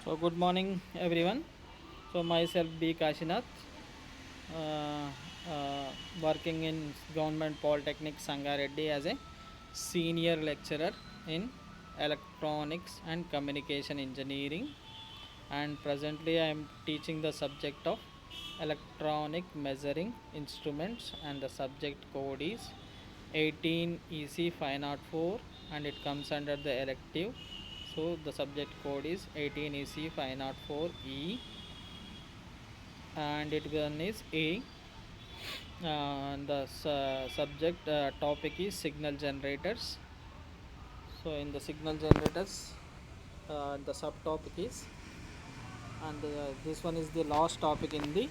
So good morning everyone. So myself B Kashinath, uh, uh, working in Government Polytechnic Sangareddy as a senior lecturer in electronics and communication engineering, and presently I am teaching the subject of electronic measuring instruments, and the subject code is 18 EC 504 and it comes under the elective. So the subject code is 18 EC 504E, and it one is A. The subject topic is signal generators. So in the signal generators, the subtopic is, and this one is the last topic in the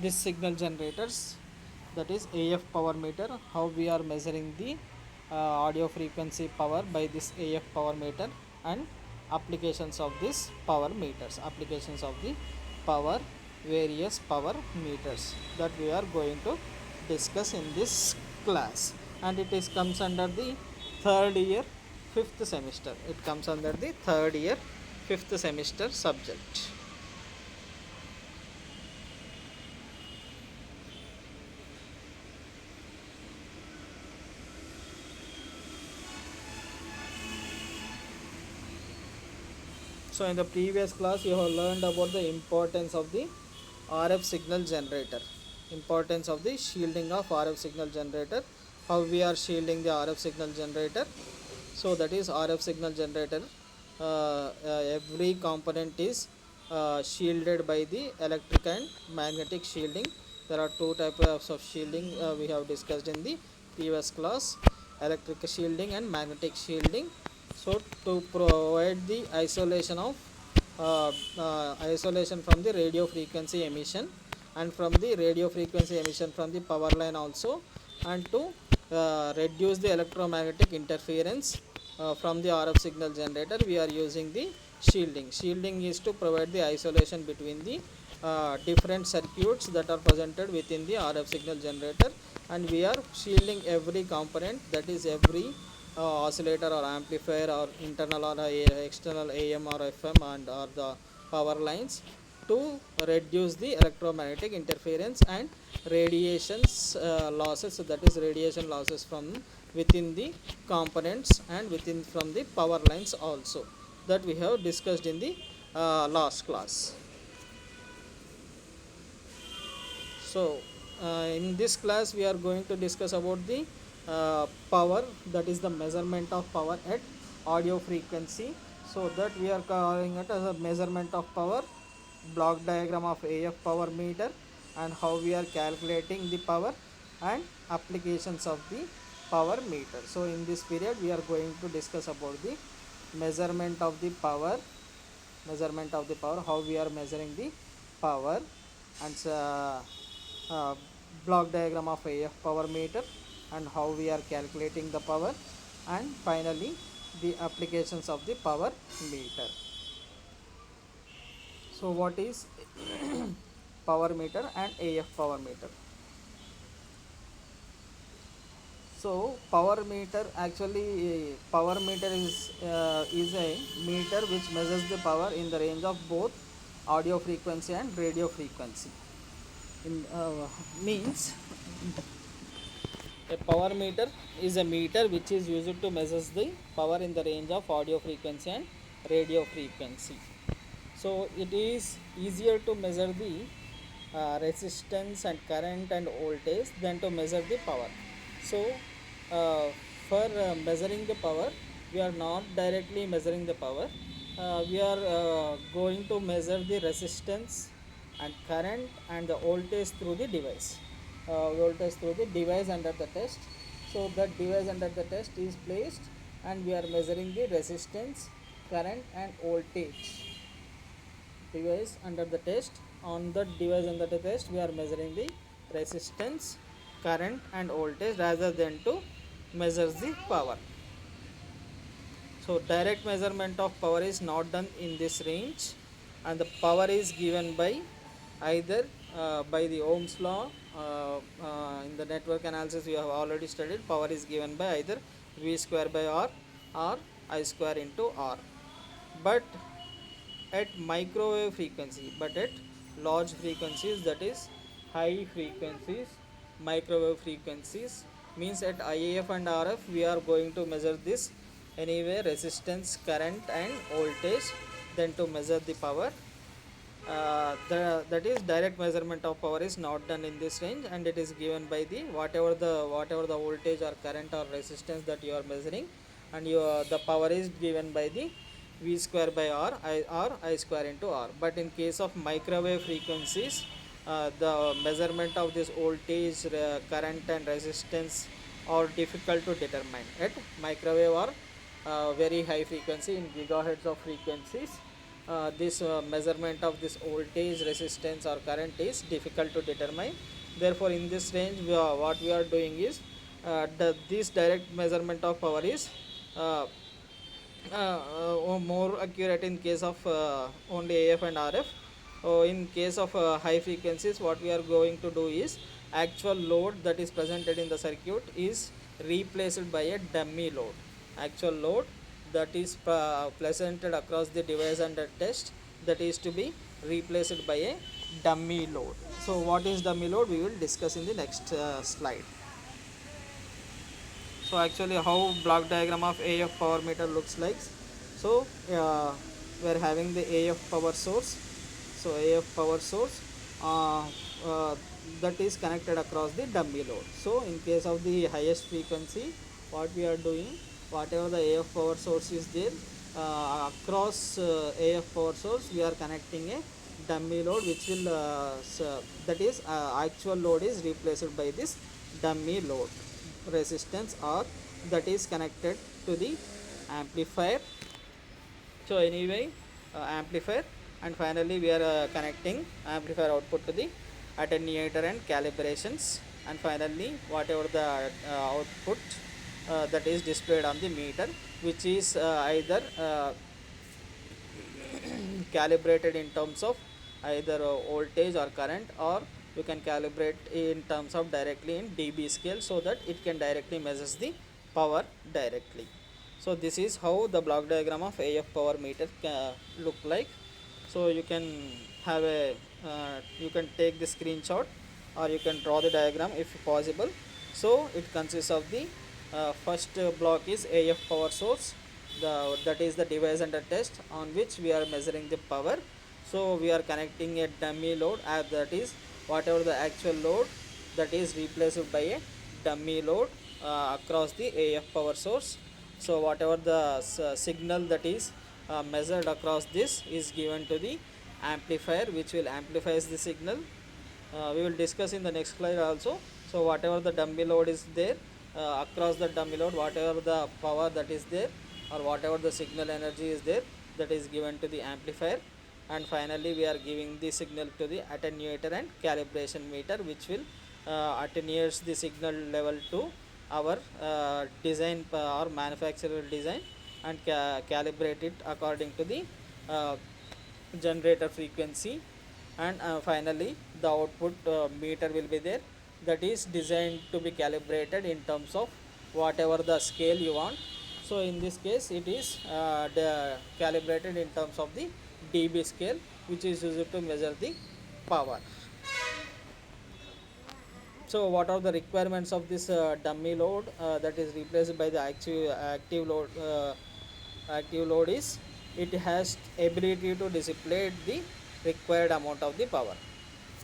this signal generators, that is AF power meter, how we are measuring the audio frequency power by this AF power meter, and applications of this power meters, applications of the power, various power meters, that we are going to discuss in this class. And it is comes under the third year fifth semester, it comes under the third year fifth semester subject. So in the previous class you have learned about the importance of the RF signal generator, importance of the shielding of RF signal generator, how we are shielding the RF signal generator. So that is RF signal generator, every component is shielded by the electric and magnetic shielding. There are two types of shielding we have discussed in the previous class, electric shielding and magnetic shielding. So to provide the isolation of isolation from the radio frequency emission, and from the radio frequency emission from the power line also, and to reduce the electromagnetic interference from the RF signal generator, we are using the shielding. Shielding is to provide the isolation between the different circuits that are presented within the RF signal generator, and we are shielding every component, that is every oscillator or amplifier or internal or external AM or FM and or the power lines, to reduce the electromagnetic interference and radiations losses, so that is radiation losses from within the components and within from the power lines also, that we have discussed in the last class. So in this class we are going to discuss about the power, that is the measurement of power at audio frequency. So that we are calling it as a measurement of power, block diagram of AF power meter, and how we are calculating the power, and applications of the power meter. So in this period we are going to discuss about the measurement of the power, measurement of the power, how we are measuring the power, and uh, block diagram of AF power meter, and how we are calculating the power, and finally the applications of the power meter. So what is power meter and AF power meter? So power meter, actually power meter is a meter which measures the power in the range of both audio frequency and radio frequency. In means a power meter is a meter which is used to measure the power in the range of audio frequency and radio frequency. So it is easier to measure the resistance and current and voltage than to measure the power. So uh, for measuring the power, we are not directly measuring the power, we are going to measure the resistance and current and the voltage through the device, voltage through the device under the test. So that device under the test is placed, and we are measuring the resistance, current and voltage. Device under the test, on the device under the test we are measuring the resistance, current and voltage rather than to measure the power. So direct measurement of power is not done in this range, and the power is given by either by the Ohm's law. In the network analysis you have already studied, power is given by either V square by R or I square into R. But at microwave frequency, but at large frequencies, that is high frequencies, microwave frequencies means at IAF and RF we are going to measure this anyway resistance, current and voltage, then to measure the power. That is direct measurement of power is not done in this range, and it is given by the whatever the voltage or current or resistance that you are measuring, and the power is given by the V square by R, I square into R. But in case of microwave frequencies, the measurement of this voltage, current and resistance are difficult to determine at microwave or very high frequency in gigahertz of frequencies. This measurement of this voltage, resistance or current is difficult to determine. Therefore in this range what we are doing is this direct measurement of power is more accurate in case of only AF and RF. In case of high frequencies, what we are going to do is actual load that is presented in the circuit is replaced by a dummy load. Actual load that is presented across the device under test, that is to be replaced by a dummy load. So what is dummy load, we will discuss in the next slide. So actually how block diagram of AF power meter looks like. So we are having the AF power source. So AF power source that is connected across the dummy load. So in case of the highest frequency, what we are doing, whatever the AF power source is there, across AF power source we are connecting a dummy load which will that is actual load is replaced by this dummy load resistance, or that is connected to the amplifier. So anyway amplifier, and finally we are connecting amplifier output to the attenuator and calibrations, and finally whatever the output that is displayed on the meter, which is either calibrated in terms of either voltage or current, or you can calibrate in terms of directly in dB scale, so that it can directly measures the power directly. So this is how the block diagram of AF power meter look like. So you can have a you can take the screenshot or you can draw the diagram if possible. So it consists of the first block is AF power source, that is the device under test on which we are measuring the power. So we are connecting a dummy load, that is whatever the actual load that is replaced by a dummy load across the AF power source. So whatever the signal that is measured across this is given to the amplifier, which will amplifies the signal. We will discuss in the next slide also. So whatever the dummy load is there, across the dummy load whatever the power that is there or whatever the signal energy is there, that is given to the amplifier. And finally we are giving the signal to the attenuator and calibration meter, which will attenuates the signal level to our design or manufacturer design, and calibrate it according to the generator frequency. And finally the output meter will be there, that is designed to be calibrated in terms of whatever the scale you want. So in this case it is calibrated in terms of the dB scale, which is used to measure the power. So what are the requirements of this dummy load that is replaced by the active load? Active load is it has ability to dissipate the required amount of the power.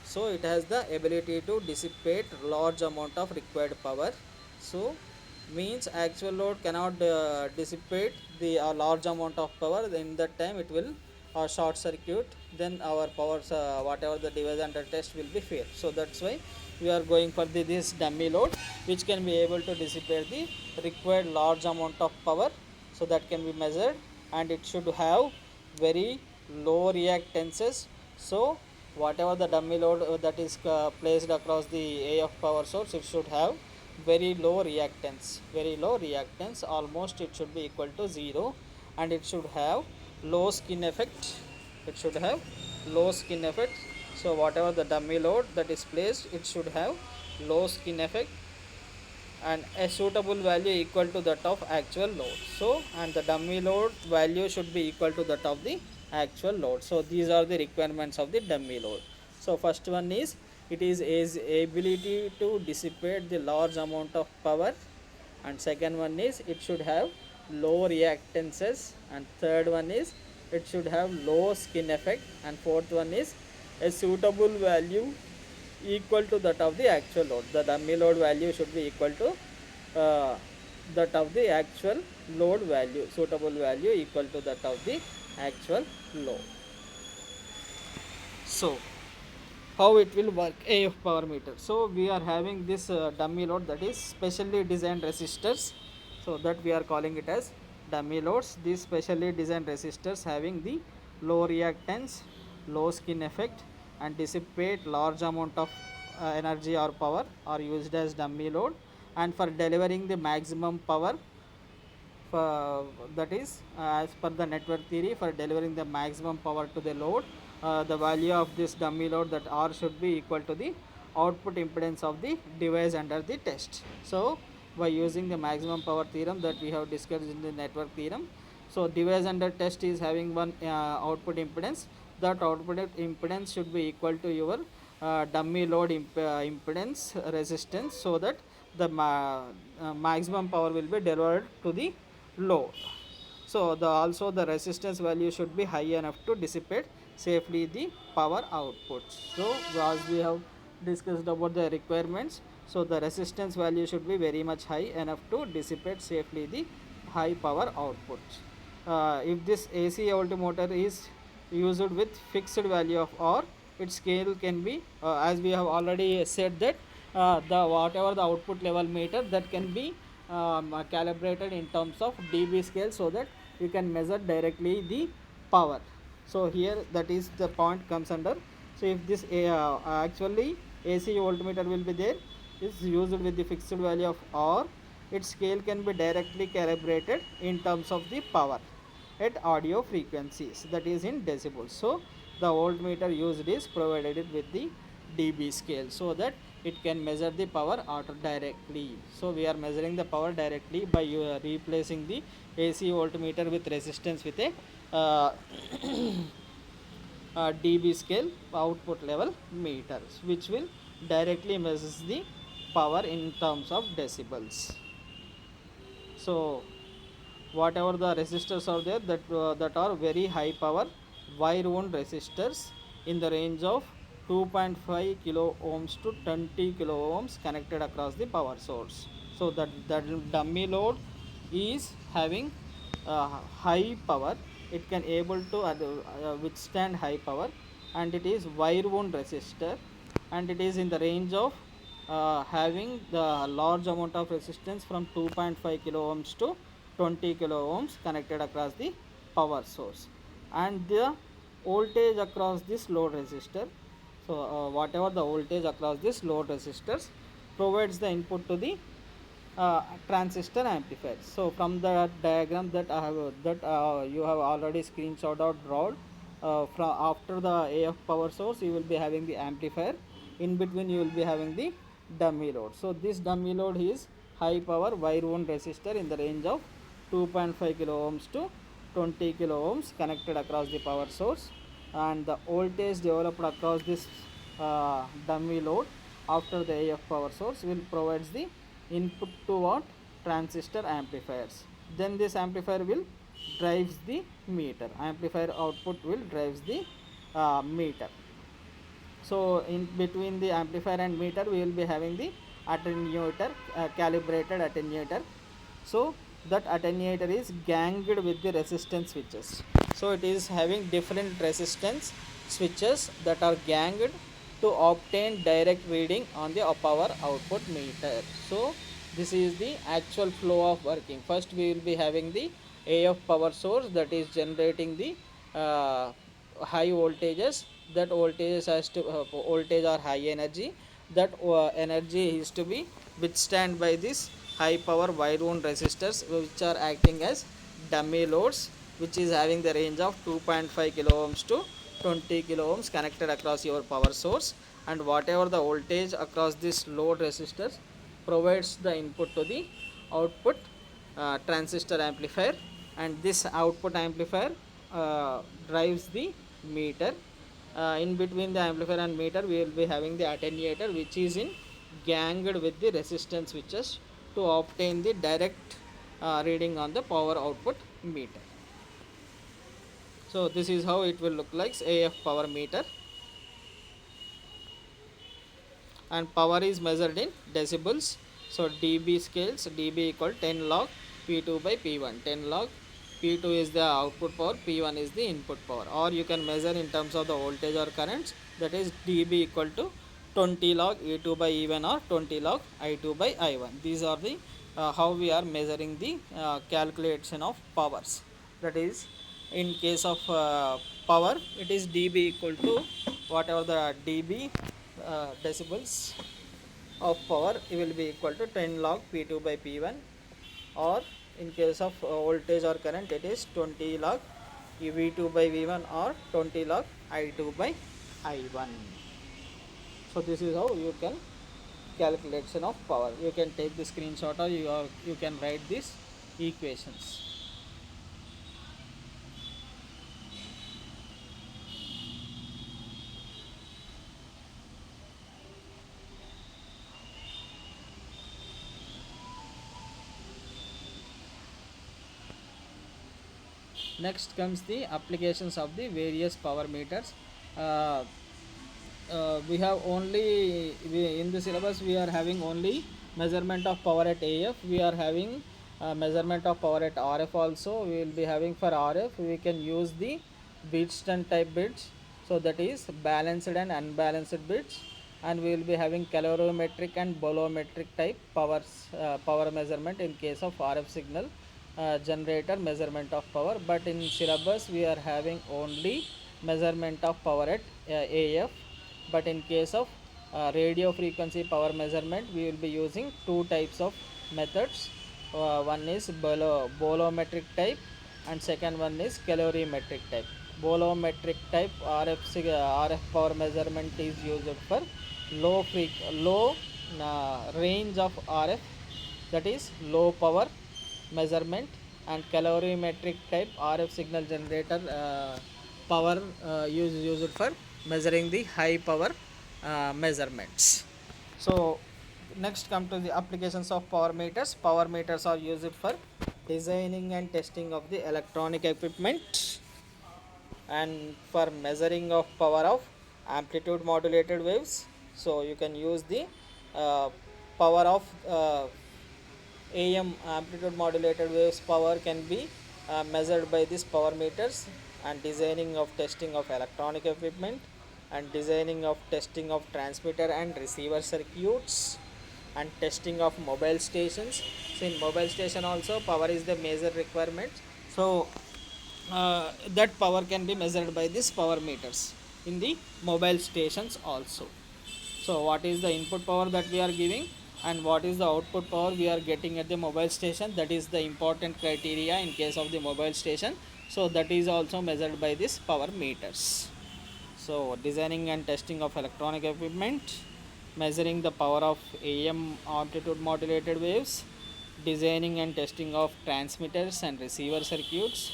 So it has the ability to dissipate large amount of required power. So means actual load cannot dissipate the large amount of power, in that time it will short circuit, then our powers whatever the device under test will be fail. So that's why we are going for this dummy load, which can be able to dissipate the required large amount of power, so that can be measured, and it should have very low reactances. So whatever the dummy load that is placed across the AF power source, it should have very low reactance, almost it should be equal to 0, and it should have low skin effect. So whatever the dummy load that is placed, it should have low skin effect and a suitable value equal to that of actual load. So and the dummy load value should be equal to that of the actual load. So these are the requirements of the dummy load. So first one is it is ability to dissipate the large amount of power, and second one is it should have low reactances, and third one is it should have low skin effect, and fourth one is a suitable value equal to that of the actual load. The dummy load value should be equal to uh, that of the actual load value, suitable value equal to that of the actual load. So how it will work, AF power meter. So we are having this dummy load, that is specially designed resistors, so that we are calling it as dummy loads. These specially designed resistors having the low reactance, low skin effect, and dissipate large amount of energy or power are used as dummy load. And for delivering the maximum power, for, that is as per the network theory, for delivering the maximum power to the load, the value of this dummy load, that R should be equal to the output impedance of the device under the test. So by using the maximum power theorem that we have discussed in the network theorem, so device under test is having one output impedance. That output impedance should be equal to your dummy load impedance resistance, so that the maximum power will be delivered to the load. So also the resistance value should be high enough to dissipate safely the power output. So as we have discussed about the requirements, so the resistance value should be very much high enough to dissipate safely the high power output. If this AC voltmeter is used with fixed value of R, its scale can be as we have already said that the whatever the output level meter, that can be calibrated in terms of dB scale, so that you can measure directly the power. So here that is the point comes under. So if this actually AC voltmeter will be there, is used with the fixed value of R, its scale can be directly calibrated in terms of the power at audio frequencies, that is in decibels. So the voltmeter used is provided with the dB scale, so that it can measure the power auto directly. So we are measuring the power directly by replacing the AC voltmeter with resistance with a dB scale output level meters, which will directly measures the power in terms of decibels. So whatever the resistors are there, that are very high power wire wound resistors in the range of 2.5 kilo ohms to 20 kilo ohms connected across the power source. So that dummy load is having high power, it can able to withstand high power, and it is wire wound resistor, and it is in the range of having the large amount of resistance from 2.5 kilo ohms to 20 kilo ohms connected across the power source, and the voltage across this load resistor. So whatever the voltage across this load resistors provides the input to the transistor amplifier. So from the diagram that I have you have already screenshot or drawn, from after the AF power source you will be having the amplifier, in between you will be having the dummy load. So this dummy load is high power wire wound resistor in the range of 2.5 kilo ohms to 20 kilo ohms connected across the power source, and the voltage developed across this dummy load after the AF power source will provides the input to what, transistor amplifiers. Then this amplifier will drives the meter, amplifier output will drives the meter. So in between the amplifier and meter we will be having the attenuator, calibrated attenuator. So that attenuator is ganged with the resistance switches. So it is having different resistance switches that are ganged to obtain direct reading on the power output meter. So this is the actual flow of working. First we will be having the AF power source that is generating the high voltages. That voltages has to voltage or high energy, that energy is to be withstand by this high power wire wound resistors, which are acting as dummy loads, which is having the range of 2.5 kilo ohms to 20 kilo ohms connected across your power source, and whatever the voltage across this load resistors provides the input to the output transistor amplifier, and this output amplifier drives the meter. In between the amplifier and meter we will be having the attenuator, which is in ganged with the resistance switches to obtain the direct reading on the power output meter. So this is how it will look like, AF power meter. And power is measured in decibels. So dB scales, dB equal 10 log P2 by P1. 10 log P2 is the output power, P1 is the input power. Or you can measure in terms of the voltage or currents, that is dB equal to 20 log E2 by E1 or 20 log I2 by I1. These are the how we are measuring the calculation of powers. That is, in case of power, it is dB equal to whatever the dB decibels of power, it will be equal to 10 log P2 by P1. Or in case of voltage or current, it is 20 log V2 by V1 or 20 log I2 by I1. So this is how you can calculation of power. You can take the screenshot or you can write these equations. Next comes the applications of the various power meters. Uh, we have only in the syllabus we are having only measurement of power at AF. We are having measurement of power at RF also. We will be having for RF we can use the Wheatstone type bits, so that is balanced and unbalanced bits. And we will be having calorimetric and bolometric type power measurement in case of RF signal generator measurement of power. But in syllabus we are having only measurement of power at AF. But in case of radio frequency power measurement, we will be using two types of methods. One is bolometric type and second one is calorimetric type. Bolometric type RF power measurement is used for low range of RF, that is low power measurement. And calorimetric type RF signal generator power used for measuring the high power measurements. So next come to the applications of power meters. Power meters are used for designing and testing of the electronic equipment and for measuring of power of amplitude modulated waves. So you can use the power of AM amplitude modulated waves power can be measured by these power meters. And designing of testing of electronic equipment and designing of testing of transmitter and receiver circuits and testing of mobile stations. So in mobile station also power is the major requirement. So that power can be measured by these power meters in the mobile stations also. So what is the input power that we are giving and what is the output power we are getting at the mobile station, that is the important criteria in case of the mobile station. So that is also measured by these power meters. So designing and testing of electronic equipment, measuring the power of AM amplitude modulated waves, designing and testing of transmitters and receiver circuits,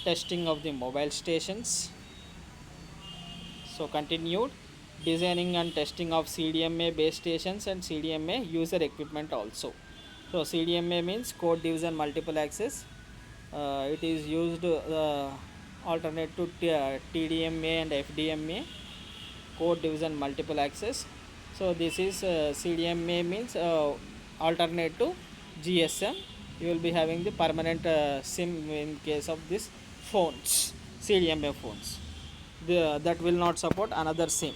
testing of the mobile stations. So continued, designing and testing of CDMA base stations and CDMA user equipment also. So CDMA means code division multiple access. It is used alternate to TDMA and FDMA, code division multiple access. So this is CDMA means alternate to GSM. You will be having the permanent SIM in case of this phones, CDMA phones. That will not support another SIM,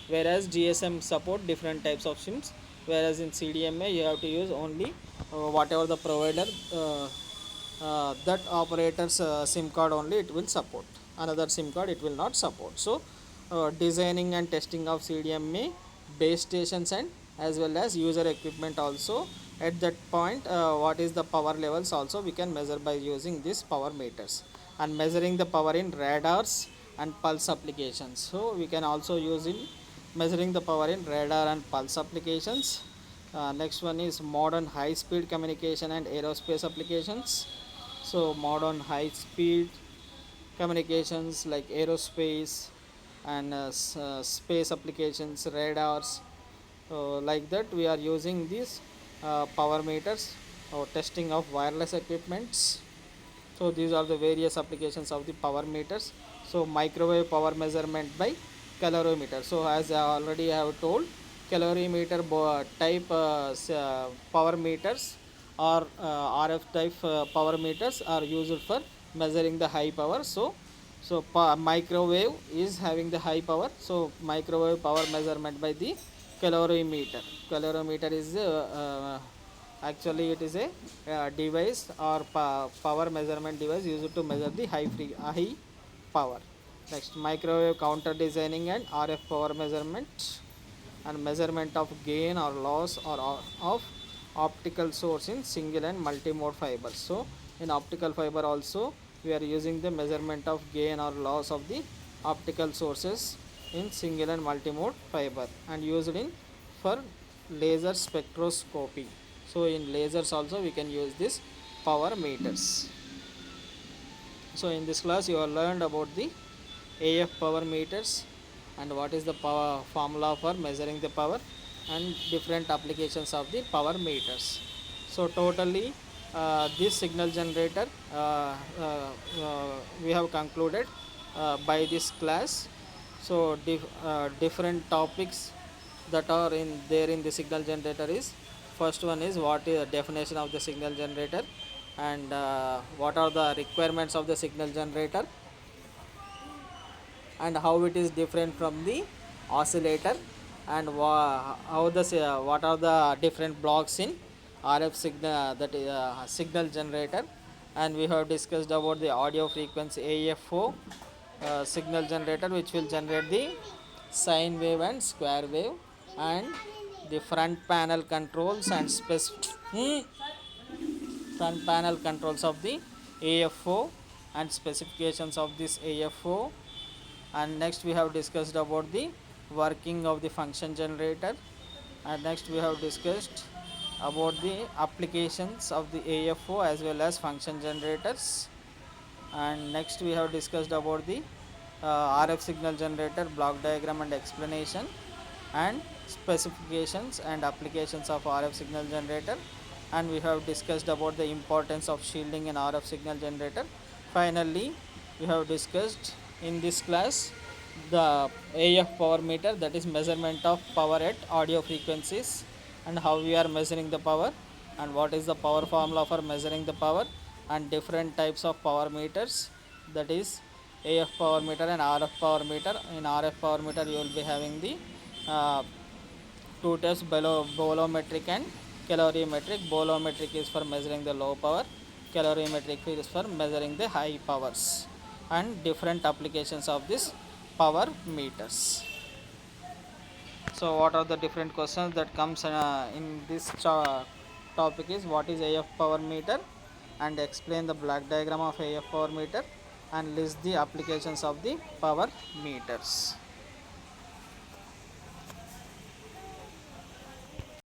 whereas GSM support different types of SIMs, whereas in CDMA you have to use only whatever the provider that operator's SIM card only it will support, another SIM card it will not support. So designing and testing of CDMA base stations and as well as user equipment also. At that point what is the power levels also we can measure by using these power meters. And measuring the power in radars and pulse applications, so we can also use in measuring the power in radar and pulse applications. Next one is modern high speed communication and aerospace applications. So modern high speed communications like aerospace and space applications, radars. Like that, we are using these power meters or testing of wireless equipments. So these are the various applications of the power meters. So microwave power measurement by calorimeter. So as I already have told, calorimeter type power meters or RF type power meters are used for measuring the high power. So microwave is having the high power. So microwave power measurement by the calorimeter. Calorimeter is actually it is a device or power measurement device used to measure the high power. Next, microwave counter designing and RF power measurement and measurement of gain or loss or of optical source in single and multi-mode fibers. So in optical fiber also we are using the measurement of gain or loss of the optical sources in single and multi-mode fiber and used in for laser spectroscopy. So in lasers also we can use this power meters. So in this class you have learned about the AF power meters and what is the power formula for measuring the power and different applications of the power meters. So totally this signal generator we have concluded by this class. So different topics that are in there in the signal generator is, first one is what is the definition of the signal generator and what are the requirements of the signal generator and how it is different from the oscillator and what are the different blocks in RF signal, that is signal generator. And we have discussed about the audio frequency AFO signal generator, which will generate the sine wave and square wave, and the front panel controls and front panel controls of the AFO and specifications of this AFO. And next we have discussed about the working of the function generator, and next we have discussed about the applications of the AFO as well as function generators. And next we have discussed about the RF signal generator block diagram and explanation and specifications and applications of RF signal generator. And we have discussed about the importance of shielding in RF signal generator. Finally, we have discussed in this class the AF power meter, that is measurement of power at audio frequencies, and how we are measuring the power and what is the power formula for measuring the power, and different types of power meters, that is AF power meter and RF power meter. In RF power meter you will be having the two tests, bolometric and calorimetric. Bolometric is for measuring the low power, calorimetric is for measuring the high powers, and different applications of this power meters. So what are the different questions that comes in this topic is, what is AF power meter, and explain the block diagram of AF power meter and list the applications of the power meters.